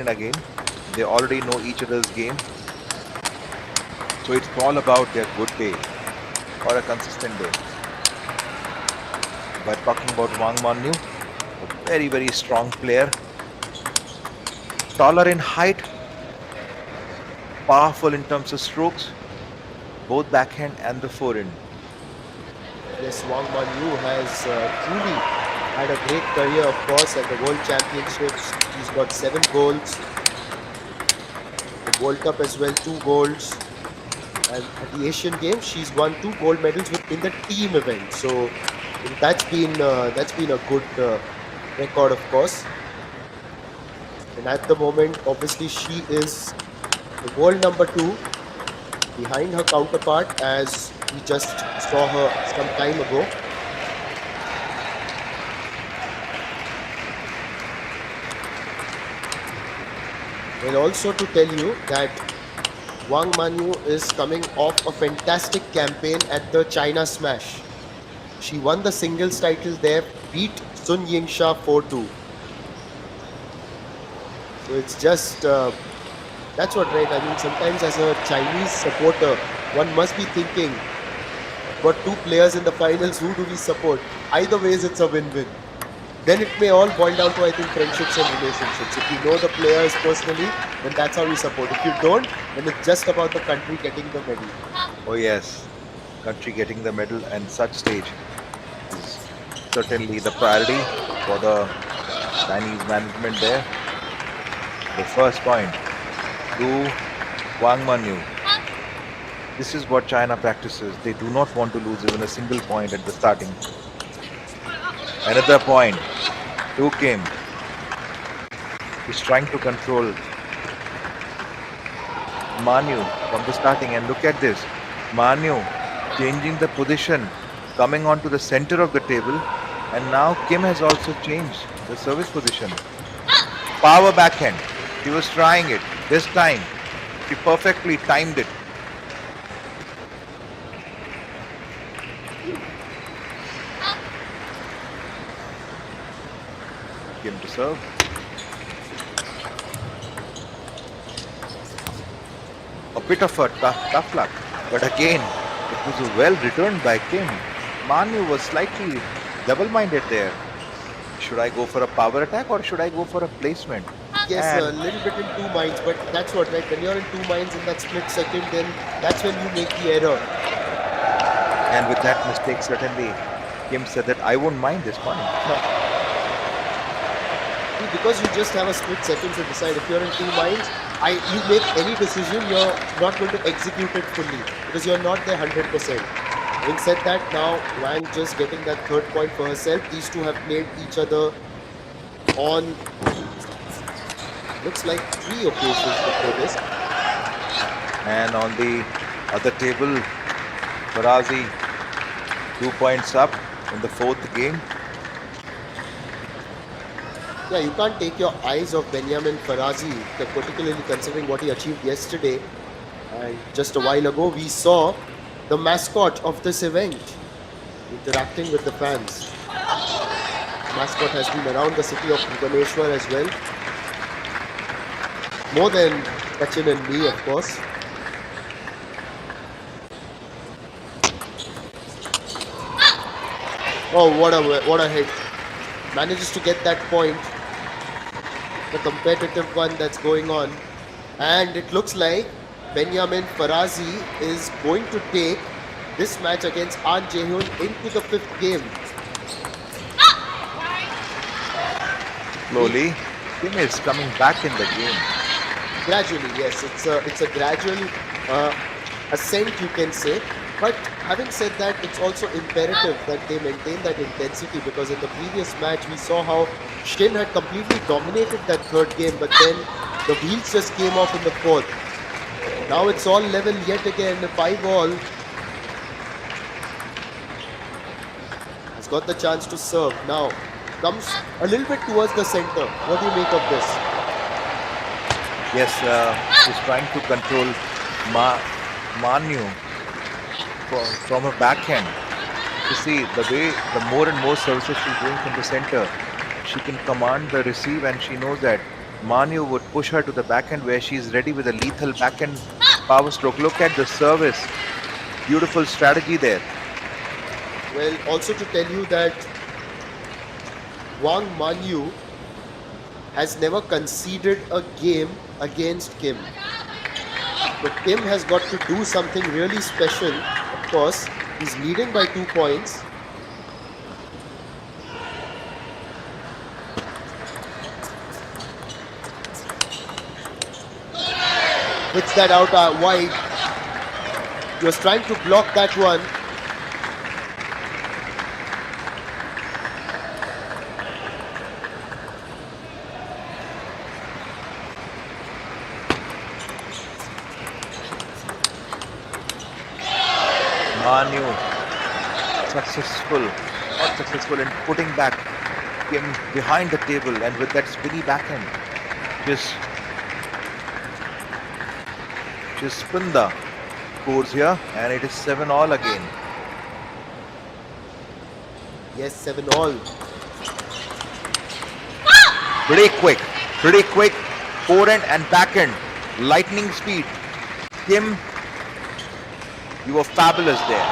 and again. They already know each other's game. So it's all about their good day or a consistent day. But talking about Wang Manu, a very, very strong player, taller in height, powerful in terms of strokes, both backhand and the forehand. Yes, Wang Manyu has truly had a great career, of course, at the World Championships. He's got 7 goals. The World Cup as well, 2 goals. And at the Asian Games, she's won 2 gold medals in the team event. So that's been a good record, of course. And at the moment, obviously, she is the world number 2 behind her counterpart, as we just saw her some time ago. Well, also to tell you that Wang Manu is coming off a fantastic campaign at the China Smash. She won the singles title there, beat Sun Yingsha 4-2. So it's just, that's what, right? I mean, sometimes as a Chinese supporter, one must be thinking, got 2 players in the finals, who do we support? Either ways, it's a win-win. Then it may all boil down to, I think, friendships and relationships. If you know the players personally, then that's how you support. If you don't, then it's just about the country getting the medal. Oh yes, country getting the medal and such stage is certainly the priority for the Chinese management there. The first point to Wang Manu. This is what China practices. They do not want to lose even a single point at the starting. Another point to Kim. He's trying to control Manyu from the starting, and look at this. Manyu changing the position, coming onto the center of the table, and now Kim has also changed the service position. Power backhand. She was trying it. This time, she perfectly timed it. Kim to serve. A bit of a tough luck, but again, it was well returned by Kim. Manu was slightly double-minded there. Should I go for a power attack or should I go for a placement? Yes, And a little bit in 2 minds, but that's what, right? When you're in 2 minds in that split second, then that's when you make the error. and with that mistake, certainly Kim said that I won't mind this point. Because you just have a split second to decide. If you're in 2 minds, you make any decision, you're not going to execute it fully because you're not there 100%. Having said that, now Wang just getting that 3rd point for herself. These two have played each other on, looks like 3 occasions before this. And on the other table, Farazi 2 points up in the 4th game. Yeah, you can't take your eyes off Benjamin Farazi, particularly considering what he achieved yesterday. And just a while ago, we saw the mascot of this event interacting with the fans. The mascot has been around the city of Bhubaneswar as well. More than Sachin and me, of course. Oh, what a hit. Manages to get that point. The competitive one that's going on. And it looks like Benjamin Farazi is going to take this match against An Jae-hyun into the 5th game. Slowly, Kim is coming back in the game. Gradually, yes, it's a gradual ascent, you can say. But having said that, it's also imperative that they maintain that intensity, because in the previous match we saw how Shin had completely dominated that 3rd game, but then the wheels just came off in the 4th. Now it's all level yet again. 5-all. Has got the chance to serve. Now comes a little bit towards the center. What do you make of this? Yes, he's trying to control Manyu from her backhand. You see, the more and more services she's doing from the center, she can command the receive, and she knows that Manyu would push her to the backhand where she's ready with a lethal backhand power stroke. Look at the service. Beautiful strategy there. Well, also to tell you that Wang Manu has never conceded a game against Kim. So Kim has got to do something really special. Of course, he's leading by 2 points. Hits that out wide. He was trying to block that one. Manyu not successful in putting back Kim behind the table, and with that spinny backhand, just spin the scores here, and it is 7-all again. Yes, 7-all. Pretty quick, forehand and backhand, lightning speed. Kim, you were fabulous there.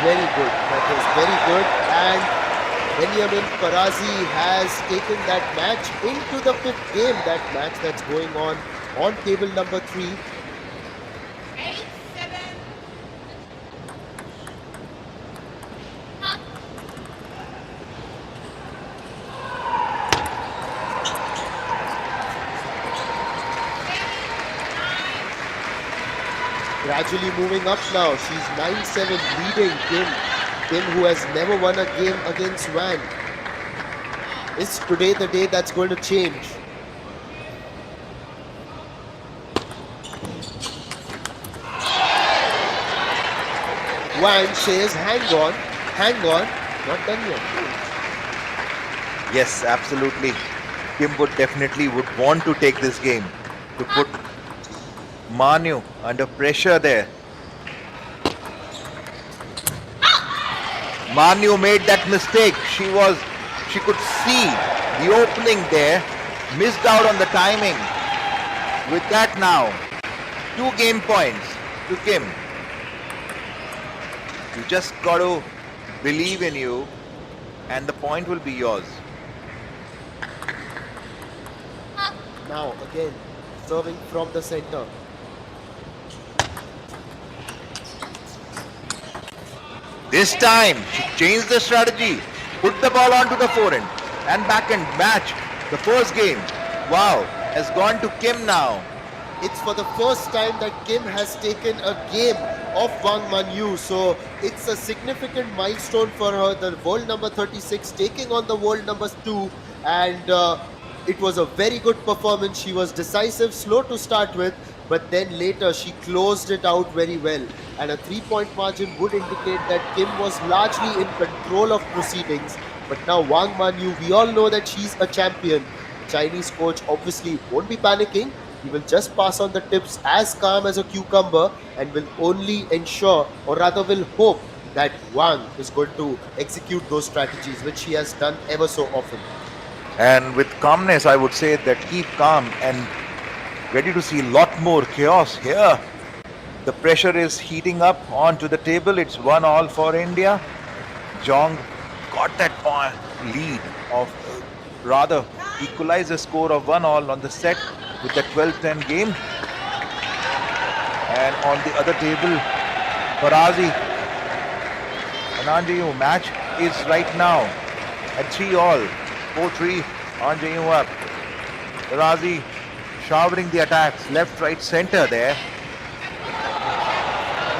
Very good. That was very good. And Benjamin Farazi has taken that match into the 5th game. That match that's going on table number 3. Gradually moving up now. She's 9-7 leading Kim. Kim, who has never won a game against Wang. Is today the day that's going to change? Wang says, hang on, not done yet. Yes, absolutely. Kim would definitely want to take this game to put Manyu under pressure there. Manyu made that mistake. She could see the opening there, missed out on the timing. With that now, 2 game points to Kim. You just got to believe in you, and the point will be yours. Now again, serving from the center. This time, she changed the strategy, put the ball onto the forehand and backhand match. The first game, wow, has gone to Kim now. It's for the first time that Kim has taken a game of Wang Manu. So it's a significant milestone for her. The world number 36 taking on the world number 2. And it was a very good performance. She was decisive, slow to start with, but then later she closed it out very well. And a 3-point margin would indicate that Kim was largely in control of proceedings. But now Wang Manu, we all know that she's a champion. The Chinese coach obviously won't be panicking. He will just pass on the tips as calm as a cucumber and will only ensure, or rather will hope, that Wang is going to execute those strategies, which she has done ever so often. And with calmness, I would say that keep calm and ready to see a lot more chaos here. The pressure is heating up onto the table. It's 1-all for India. Jong got that lead of, rather, equalized the score of 1-all on the set with the 12-10 game. And on the other table, Farazi and Anjayu match is right now at 3-all. 4-3, Anjayu up. Farazi showering the attacks, left, right, center there.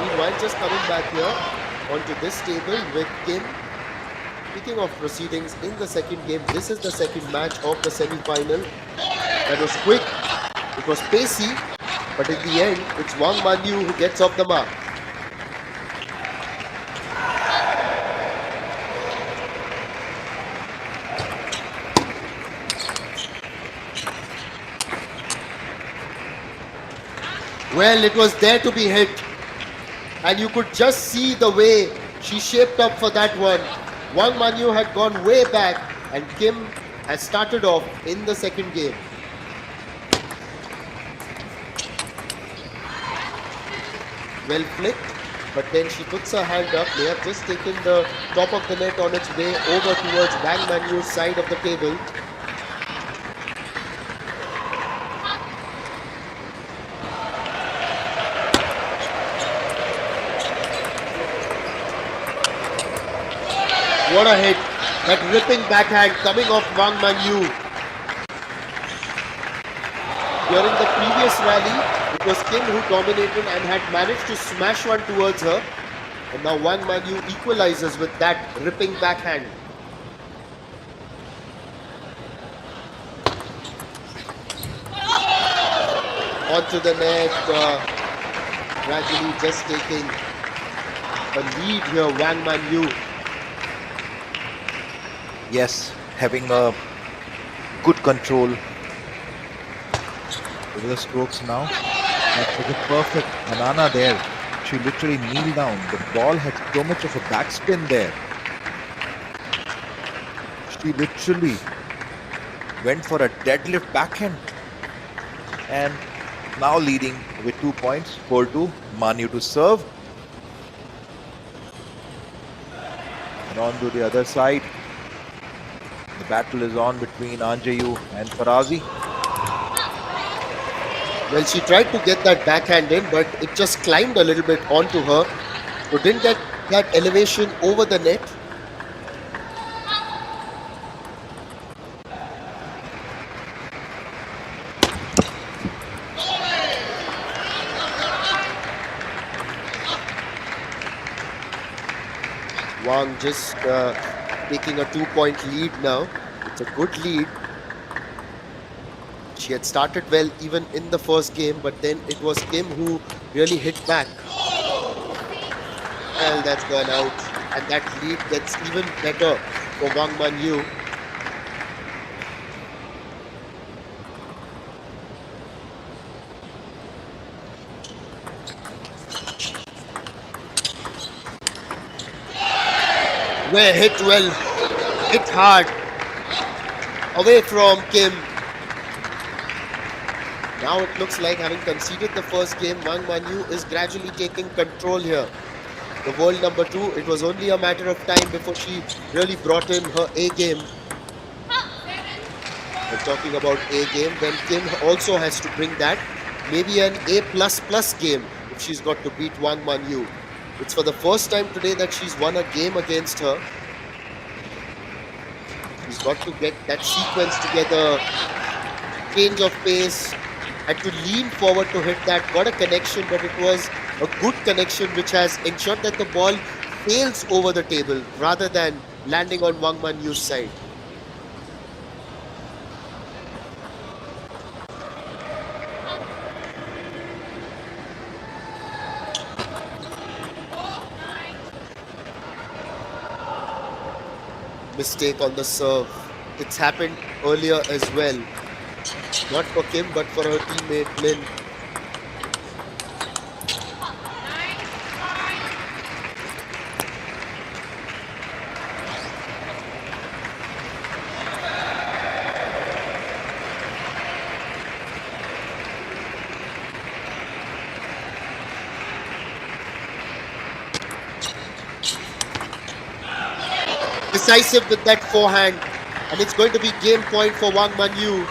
Meanwhile, just coming back here onto this table with Kim. Speaking of proceedings in the second game, this is the second match of the semi-final. That was quick, it was pacey, but in the end, it's Wang Manu who gets off the mark. Well, it was there to be hit. And you could just see the way she shaped up for that one. Wang Manu had gone way back and Kim has started off in the second game. Well flicked, but then she puts her hand up. They have just taken the top of the net on its way over towards Wang Manu's side of the table. What a hit. That ripping backhand coming off Wang Manu. During the previous rally, it was Kim who dominated and had managed to smash one towards her. And now Wang Manu equalizes with that ripping backhand. Onto the net, gradually just taking a lead here, Wang Manu. Yes, having a good control over the strokes now. That was a perfect banana there. She literally kneeled down. The ball had so much of a backspin there. She literally went for a deadlift backhand. And now leading with 2 points, 4-2. Manyu to serve. And on to the other side. The battle is on between Anjayu and Farazi. Well, she tried to get that backhand in, but it just climbed a little bit onto her. So didn't get that elevation over the net. Wang just taking a 2-point lead now. It's a good lead. She had started well even in the first game, but then it was Kim who really hit back. Well, that's gone out. And that lead gets even better for Wang Manyu. Well, hit well, hit hard. Away from Kim. Now it looks like, having conceded the first game, Wang Manu is gradually taking control here. The world number 2, it was only a matter of time before she really brought in her A game. We're talking about A game, then Kim also has to bring that. Maybe an A++ game if she's got to beat Wang Manu. It's for the first time today that she's won a game against her. She's got to get that sequence together, change of pace, had to lean forward to hit that, got a connection, but it was a good connection which has ensured that the ball sails over the table rather than landing on Wang Manyu's side. Mistake on the serve. It's happened earlier as well. Not for Kim, but for her teammate Lin. Decisive with that forehand, and it's going to be game point for Wang Manu.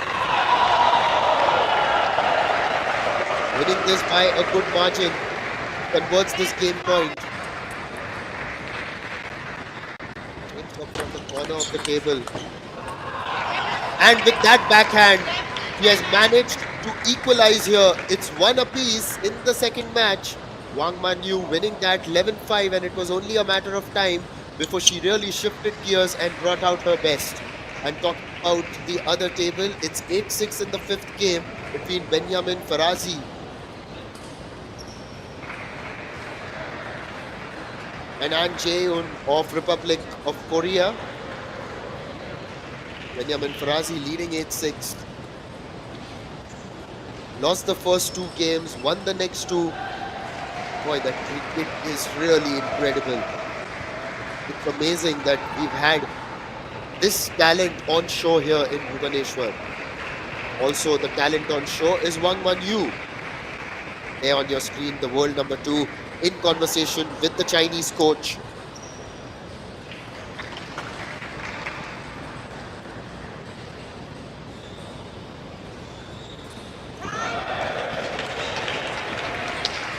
Winning this by a good margin, converts this game point. Takes up from the corner of the table. And with that backhand, he has managed to equalize here. It's 1 apiece in the second match. Wang Manu winning that 11-5, and it was only a matter of time before she really shifted gears and brought out her best. And talking about the other table, it's 8-6 in the 5th game between Benjamin Farazi and An Jae-un of Republic of Korea. Benjamin Farazi leading 8-6. Lost the first 2 games, won the next 2. Boy, that cricket is really incredible. It's amazing that we've had this talent on show here in Bhubaneswar. Also, the talent on show is Wang Manu. There on your screen, the world number 2 in conversation with the Chinese coach.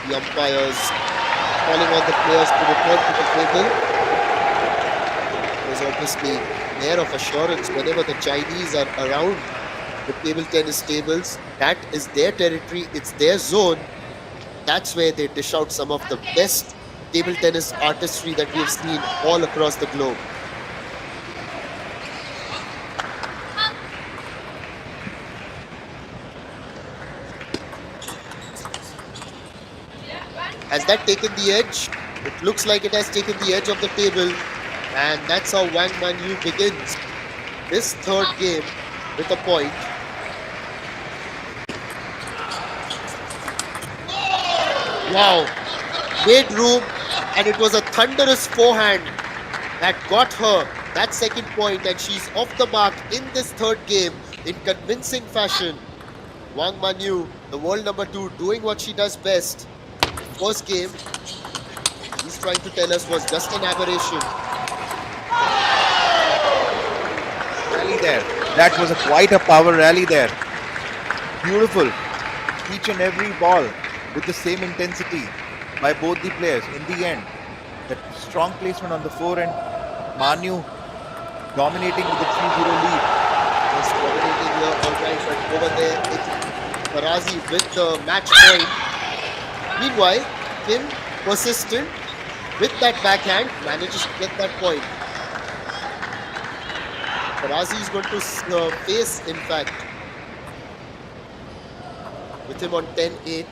The umpires calling on the players to return to the table. There's obviously an air of assurance whenever the Chinese are around the table tennis tables. That is their territory, it's their zone. That's where they dish out some of the best table tennis artistry that we've seen all across the globe. Has that taken the edge? It looks like it has taken the edge of the table, and that's how Wang Manu begins this third game with a point. Wow, made room, and it was a thunderous forehand that got her that second point, and she's off the mark in this third game in convincing fashion. Wang Manu, the world number 2, doing what she does best. First game, he's trying to tell us, was just an aberration. Rally there. That was quite a power rally there. Beautiful. Each and every ball with the same intensity by both the players. In the end, that strong placement on the forehand. Manyu dominating with the 3-0 lead. Was dominating here, all right, but over there it's Farazi with the match point. Meanwhile, Kim, persistent with that backhand, manages to get that point. Farazi is going to face, in fact, with him on 10-8.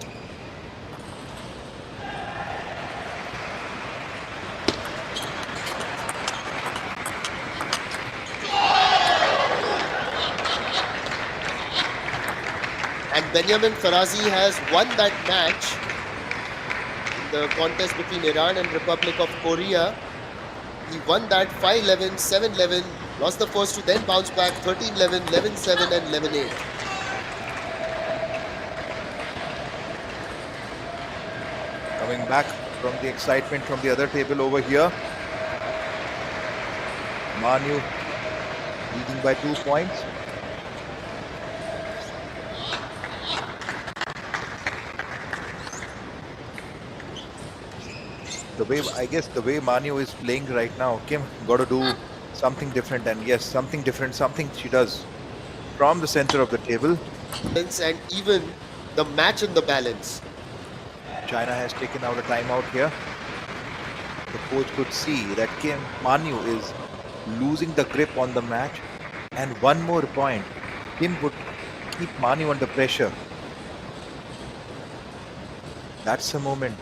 And Benjamin Farazi has won that match in the contest between Iran and Republic of Korea. He won that 5-11, 7-11, lost the first two, then bounced back 13-11, 11-7 and 11-8. Coming back from the excitement from the other table over here. Manyu leading by 2 points. The way Manyu is playing right now, Kim got to do something different, and yes, something different, something she does from the center of the table. And even the match in the balance. China has taken out a timeout here. The coach could see that Kim Manyu is losing the grip on the match, and one more point, Kim would keep Manyu under pressure. That's the moment.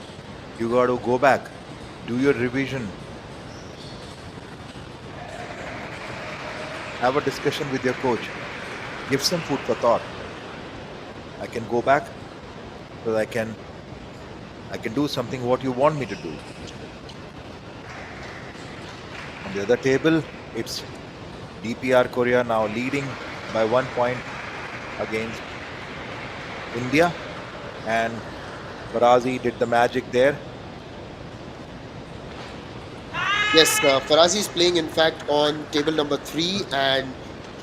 You got to go back, do your revision, have a discussion with your coach, give some food for thought. I can go back, so I can do something what you want me to do. On the other table, it's DPR Korea now leading by 1 point against India, and Farazi did the magic there. Yes, Farazi is playing, in fact, on table number 3, and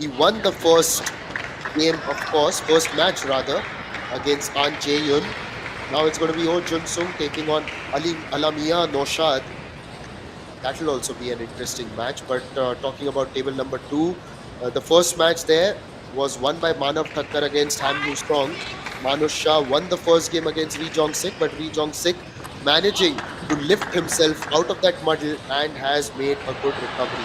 he won the first game, of course, first match rather, against An Jae-yun. Now it's going to be Oh Jun-sung taking on Alamiya Noshad. That will also be an interesting match. But talking about table number 2, the first match there was won by Manav Thakkar against Han Song. Manush Shah won the first game against Ri Jong-sik, but Ri Jong-sik managing to lift himself out of that muddle and has made a good recovery.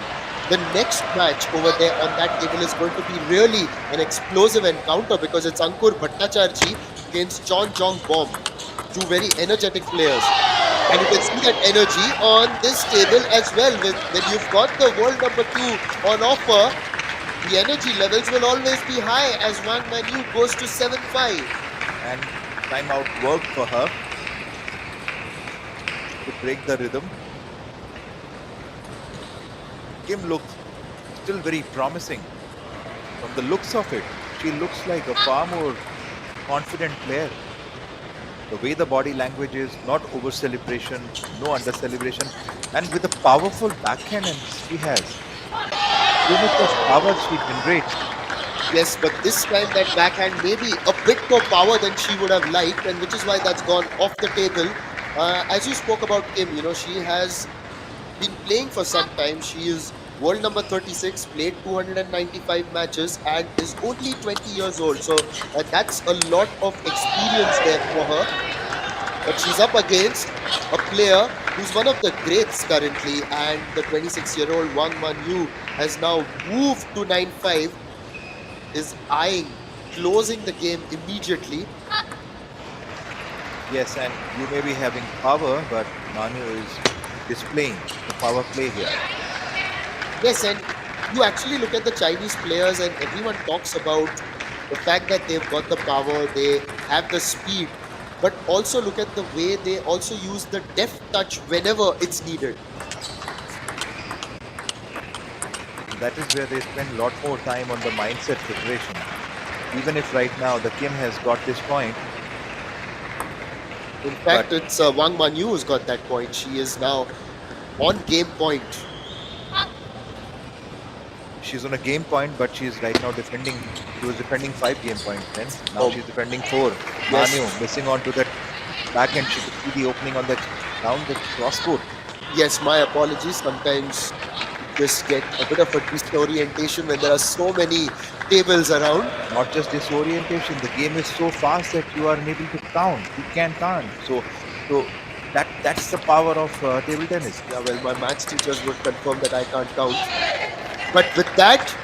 The next match over there on that table is going to be really an explosive encounter, because it's Ankur Bhattacharjee against Chon Jong Bom. Two very energetic players. And you can see that energy on this table as well. When you've got the world number 2 on offer, the energy levels will always be high as Wang Manu goes to 7-5. And timeout worked for her to break the rhythm. Kim looked still very promising. From the looks of it, she looks like a far more confident player. The way the body language is, not over celebration, no under celebration, and with the powerful backhand and she has so much of power she generates. Yes, but this time that backhand may be a bit more power than she would have liked, and which is why that's gone off the table. As you spoke about Kim, she has been playing for some time. She is world number 36, played 295 matches, and is only 20 years old. So that's a lot of experience there for her. But she's up against a player who's one of the greats currently, and the 26-year-old Wang Manu has now moved to 9-5, is eyeing closing the game immediately. Yes, and you may be having power, but Manu is displaying the power play here. Yes, and you actually look at the Chinese players, and everyone talks about the fact that they've got the power, they have the speed, but also look at the way they also use the deft touch whenever it's needed. That is where they spend a lot more time on the mindset preparation. Even if right now the Kim has got this point, In but fact, it's Wang Manyu who's got that point. She is now on game point. she's on a game point, but she's right now defending. She was defending 5 game points then. Now Oh, she's defending 4. yes. Manu missing on to that backhand. She could see the opening on that down the cross court. Yes, my apologies. Sometimes you just get a bit of a disorientation when there are so many tables around. Not just disorientation. The game is so fast that you are unable to count. You can't count. So that's the power of table tennis. Yeah, well, my maths teachers would confirm that I can't count. But with that,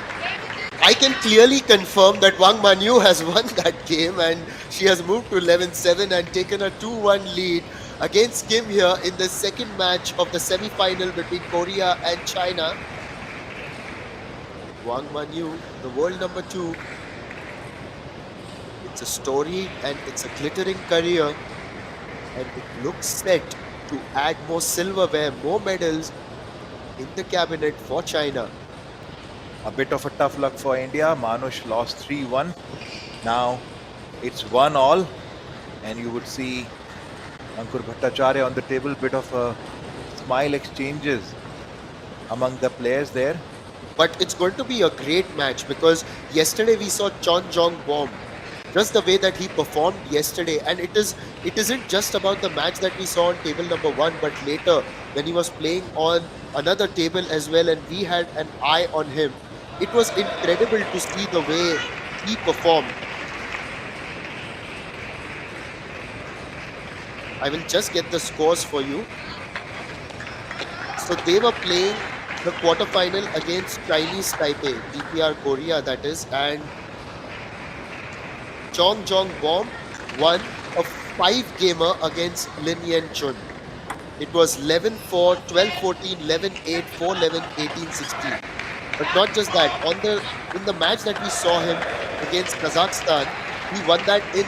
I can clearly confirm that Wang Manu has won that game, and she has moved to 11-7 and taken a 2-1 lead against Kim here in the second match of the semi-final between Korea and China. Wang Manu, the world number 2. It's a story and it's a glittering career, and it looks set to add more silverware, more medals in the cabinet for China. A bit of a tough luck for India. Manush lost 3-1. Now it's 1-all, and you would see Ankur Bhattacharya on the table. Bit of a smile exchanges among the players there. But it's going to be a great match because yesterday we saw Chon Jong Bom, just the way that he performed yesterday, and it isn't just about the match that we saw on table number 1, but later when he was playing on another table as well, and we had an eye on him. It was incredible to see the way he performed. I will just get the scores for you. So they were playing the quarterfinal against Chinese Taipei, DPR Korea that is, and Chong Jong Bom won a 5-gamer against Lin Yen Chun. It was 11-4, 12-14, 11-8, 4-11, 18-16. But not just that, in the match that we saw him against Kazakhstan, he won that in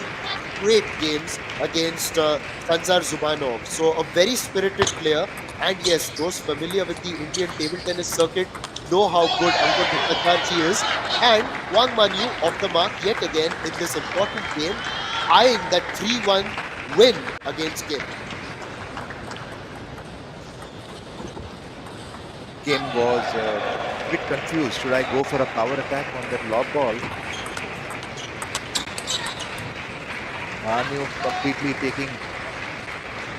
great games against Sanzar Zubanov. So a very spirited player. And yes, those familiar with the Indian table tennis circuit know how good Ankur Bhattacharya is. And Wang Manu off the mark yet again in this important game, eyeing that 3-1 win against Kim. Kim was a bit confused. Should I go for a power attack on that lob ball? Manyu completely taking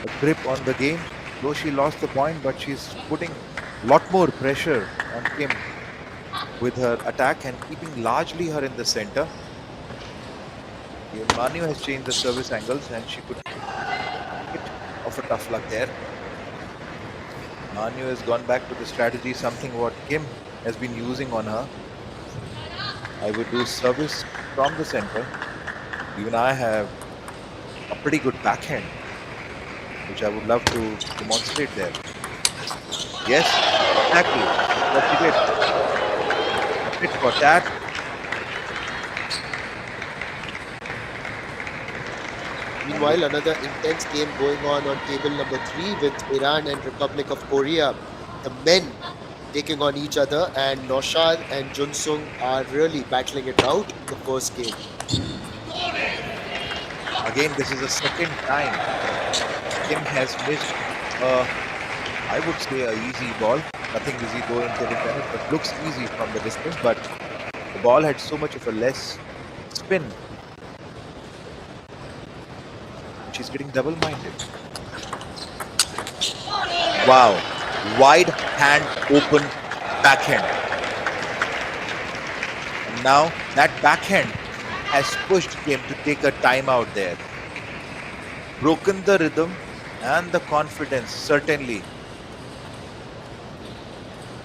a grip on the game. Though she lost the point, but she's putting a lot more pressure on Kim with her attack and keeping largely her in the center. Manyu has changed the service angles and she could hit of a tough luck there. Manyu has gone back to the strategy, something what Kim has been using on her. I would do service from the center. Even I have a pretty good backhand, which I would love to demonstrate there. Yes, exactly what she did. A hit for that. Meanwhile, another intense game going on table number 3 with Iran and Republic of Korea. The men taking on each other, and Noshad and Junsung are really battling it out in the first game. Again, this is the second time Kim has missed, I would say, a easy ball. Nothing easy though in table tennis, but looks easy from the distance. But the ball had so much of a less spin. She's getting double-minded. Wow. Wide hand open backhand. And now that backhand has pushed Kim to take a timeout there. Broken the rhythm and the confidence, certainly.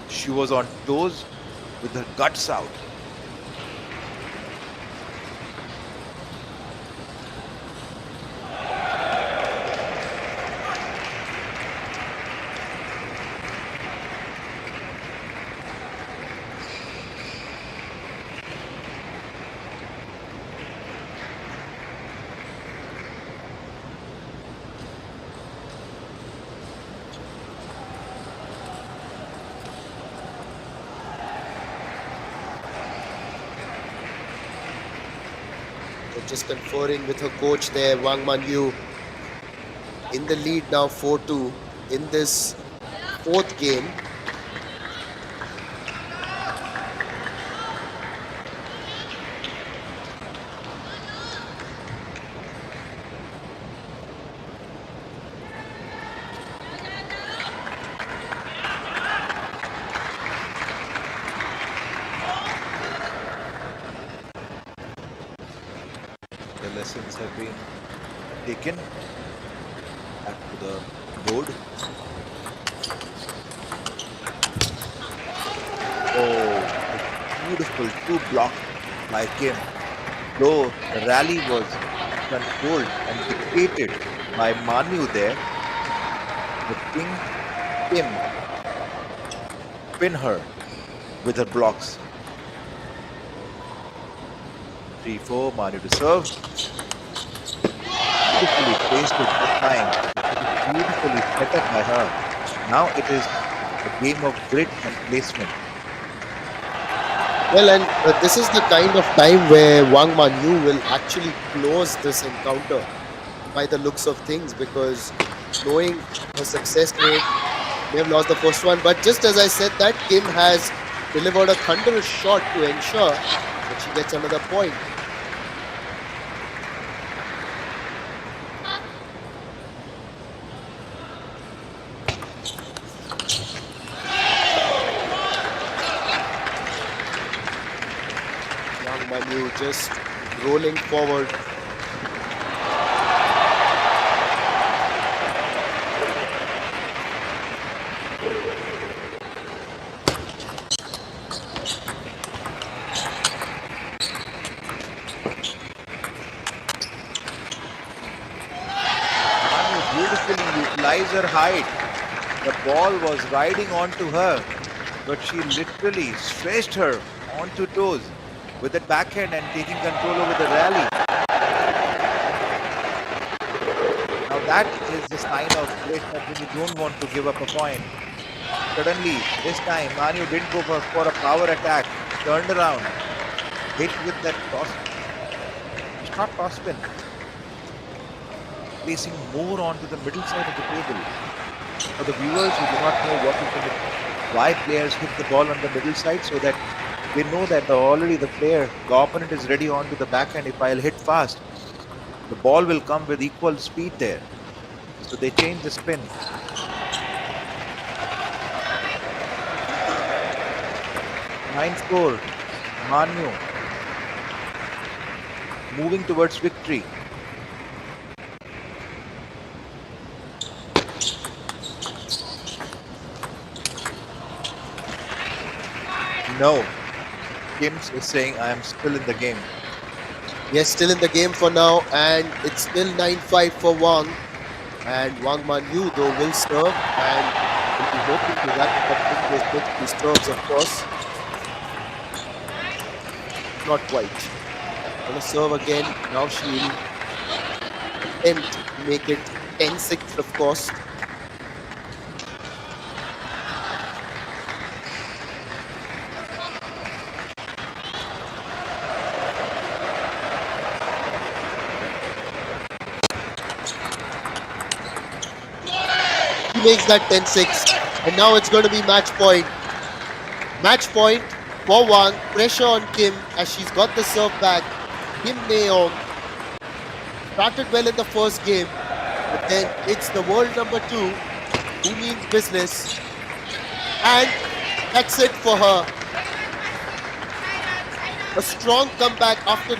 She was on toes with her guts out. So just conferring with her coach there, Wang Manu, in the lead now 4-2 in this fourth game. The lessons have been taken back to the board. Oh, a beautiful two block by Kim. Though the rally was controlled and dictated by Manu there, the Kim pin her with her blocks. 3-4, Manu to serve. Beautifully placed at that time. It is beautifully set up by her. Now it is a game of grit and placement. Well, and this is the kind of time where Wang Manu will actually close this encounter by the looks of things, because knowing her success rate, they have lost the first one. But just as I said that, Kim has delivered a thunderous shot to ensure that she gets another point. Wang Manu just rolling forward. Manu beautifully utilized her height. The ball was riding onto her, but she literally stretched her onto toes with that backhand and taking control over the rally. Now that is the sign of grit, that when you don't want to give up a point. Suddenly, this time, Manu didn't go for a power attack. Turned around, hit with that toss. It's not toss spin. Placing more onto the middle side of the table. For the viewers who do not know why players hit the ball on the middle side, so that they know that the opponent is ready onto the backhand. If I'll hit fast, the ball will come with equal speed there. So they change the spin. 9-4. Manyu moving towards victory. No. Kims is saying I am still in the game. Yes, still in the game for now, and it's still 9-5 for Wang. And Wang Manu, though, will serve, and will be hoping to wrap up in those next two serves, of course. Not quite. Gonna serve again. Now she'll attempt to make it 10-6, of course. She makes that 10-6. And now it's going to be match point. Match point for Wang. Pressure on Kim as she's got the serve back. Kim Nayeong started well in the first game, but then it's the world number 2 who means business. And that's it for her. A strong comeback after